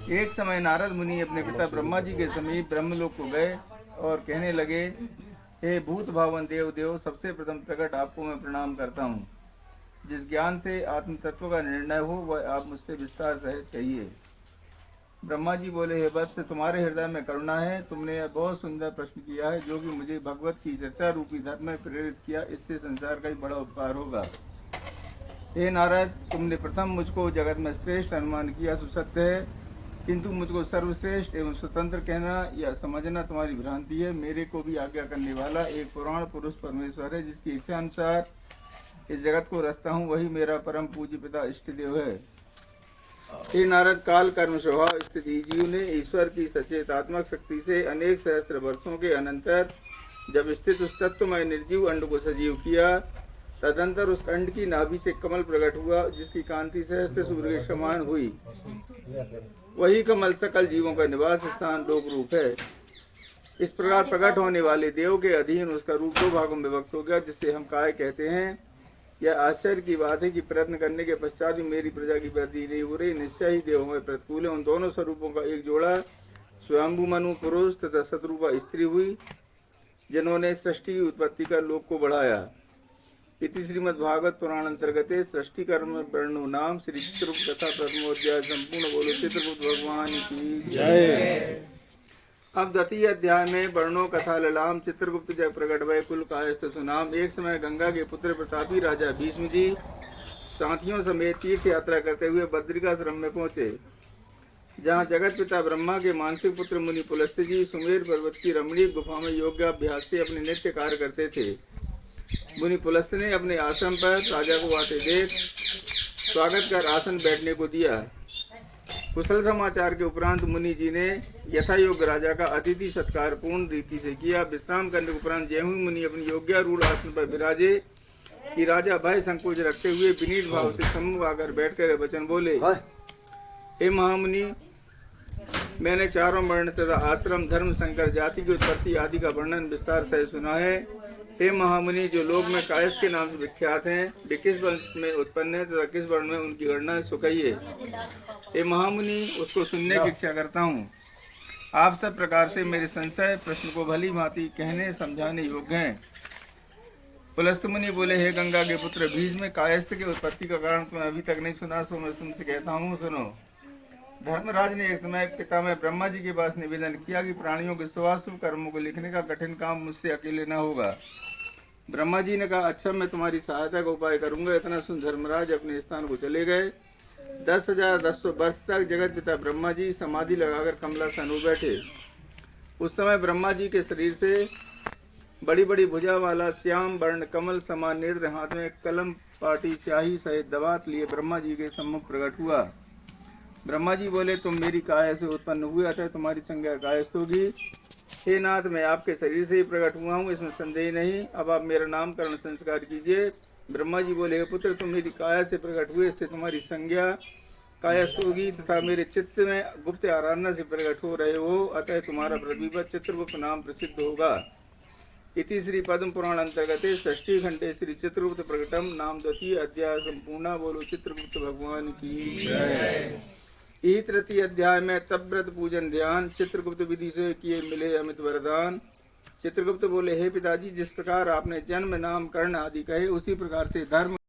एक समय नारद मुनि अपने पिता ब्रह्मा जी के समीप ब्रह्मलोक को गए और कहने लगे, हे भूत भावन देव देव, सबसे प्रथम प्रकट आपको मैं प्रणाम करता हूँ। जिस ज्ञान से आत्म तत्व का निर्णय हो वह आप मुझसे विस्तार सहित कहिए। ब्रह्मा जी बोले, हे वत्स, तुम्हारे हृदय में करुणा है। तुमने यह बहुत सुंदर प्रश्न किया है जो कि मुझे भगवत की चर्चा रूपी धर्म में प्रेरित किया। इससे संसार का ही बड़ा उपकार होगा। हे नारद, तुमने प्रथम मुझको जगत में श्रेष्ठ अनुमान किया, सुसत्य है, किंतु मुझको सर्वश्रेष्ठ एवं स्वतंत्र कहना या समझना तुम्हारी भ्रांति है। मेरे को भी आज्ञा करने वाला एक पुराण पुरुष परमेश्वर है, जिसकी इच्छा अनुसार इस जगत को रचता हूँ। वही मेरा परम पूज्य पिता इष्ट देव है। हे नारद, काल कर्म स्वभाव स्थिति जीव ने ईश्वर की सचेतात्मक शक्ति से अनेक सहस्त्र वर्षों के अनंतर जब स्थित उस तत्वमय निर्जीव अंड को सजीव किया, तदंतर उस अंड की नाभि से कमल प्रकट हुआ, जिसकी कांति सहस्त्र सूर्य के समान हुई। वही कमल सकल जीवों का निवास स्थान लोक रूप है। इस प्रकार प्रकट होने वाले देव के अधीन उसका रूप दो भागों में विभक्त हो गया, जिससे हम काय कहते हैं। यह आश्चर्य की बात है कि प्रयत्न करने के पश्चात भी मेरी प्रजा की वृद्धि नहीं हो रही। निश्चय ही देवों में प्रतिकूल है। उन दोनों स्वरूपों का एक जोड़ा स्वयंभू मनु पुरुष तथा शत्रुपा स्त्री हुई, जिन्होंने सृष्टि की उत्पत्ति कर लोक को बढ़ाया। इति श्रीमद् भागवत पुराण अंतर्गत सृष्टि कर्म वर्णो नाम श्री चित्रगुप्त कथा प्रथमोध्याय संपूर्ण। बोलो चित्रगुप्त भगवान की जय। अब द्वितीय अध्याय में वर्णो कथा ललाम चित्रगुप्त जय प्रकट भय कुल कायस्थ सुनाम। एक समय गंगा के पुत्र प्रतापी राजा भीष्म जी साथियों समेत तीर्थ यात्रा करते हुए बद्रिकाश्रम में पहुंचे, जहाँ जगत पिता ब्रह्मा के मानसिक पुत्र मुनि पुलस्त्य जी सुमेर पर्वत की रमणीय गुफा में योगाभ्यास से अपने नित्य कार्य करते थे। मुनि पुलस्त्य ने अपने आश्रम पर राजा को आते देख स्वागत कर आसन बैठने को दिया। कुशल समाचार के उपरांत मुनि जी ने यथा योग्य राजा का अतिथि सत्कार पूर्ण रीति से किया। विश्राम करने के उपरांत जय मुनि अपनी योग्यारूढ़ आसन पर विराजे कि राजा भय संकोच रखते हुए विनीत भाव से सम्मुख आकर बैठकर वचन बोले, हे महामुनि, मैंने चारों वर्ण तथा आश्रम धर्म संकर जाति की उत्पत्ति आदि का वर्णन विस्तार से सुना है। हे महामुनि, जो लोग में कायस्थ के नाम से विख्यात हैं, वे किस वंश में उत्पन्न है तथा किस वर्ण में उनकी गणना सुकहिए। हे महामुनि, उसको सुनने की इच्छा करता हूँ। आप सब प्रकार से मेरे संशय प्रश्न को भली भांति कहने समझाने योग्य हैं। पुलस्त्य मुनि बोले, हे गंगा के पुत्र भीष्म, कायस्थ के उत्पत्ति का कारण तुमने अभी तक नहीं सुना, सो मैं तुमसे कहता हूँ, सुनो। धर्मराज ने एक समय पिता में ब्रह्मा जी के पास निवेदन किया कि प्राणियों के शुभाशुभ कर्मों को लिखने का कठिन काम मुझसे अकेले न होगा। ब्रह्मा जी ने कहा, अच्छा, मैं तुम्हारी सहायता का उपाय करूंगा। इतना सुन धर्मराज अपने स्थान को चले गए। 10,200 वर्ष तक जगत पिता ब्रह्मा जी समाधि लगाकर कमलासन हो बैठे। उस समय ब्रह्मा जी के शरीर से बड़ी बड़ी भुजा वाला श्याम वर्ण कमल समान नेत्र, हाथ में कलम पाटी स्याही सहित दवात लिए ब्रह्मा जी के सम्मुख प्रकट हुआ। ब्रह्मा जी बोले, तुम मेरी काया से उत्पन्न हुए, अतः तुम्हारी संज्ञा कायस्थ होगी। हे नाथ, मैं आपके शरीर से ही प्रकट हुआ हूँ, इसमें संदेह नहीं। अब आप मेरा नामकरण संस्कार कीजिए। ब्रह्मा जी बोले, हे पुत्र, तुम मेरी काया से प्रकट हुए, इससे तुम्हारी संज्ञा कायस्थ होगी तथा मेरे चित्त में गुप्त आराधना से प्रकट हो रहे हो, अतः तुम्हारा पृथ्वी पर चित्रगुप्त नाम प्रसिद्ध होगा। इति श्री पद्म पुराण अंतर्गत षष्ठी खंडे श्री चित्रगुप्त प्रकटम नाम द्वितीय अध्याय संपूर्ण। बोलो चित्रगुप्त भगवान की जय। यही तृतीय अध्याय में तप व्रत पूजन ध्यान चित्रगुप्त विधि से किए मिले अमित वरदान। चित्रगुप्त बोले, हे पिताजी, जिस प्रकार आपने जन्म नामकरण आदि कहे, उसी प्रकार से धर्म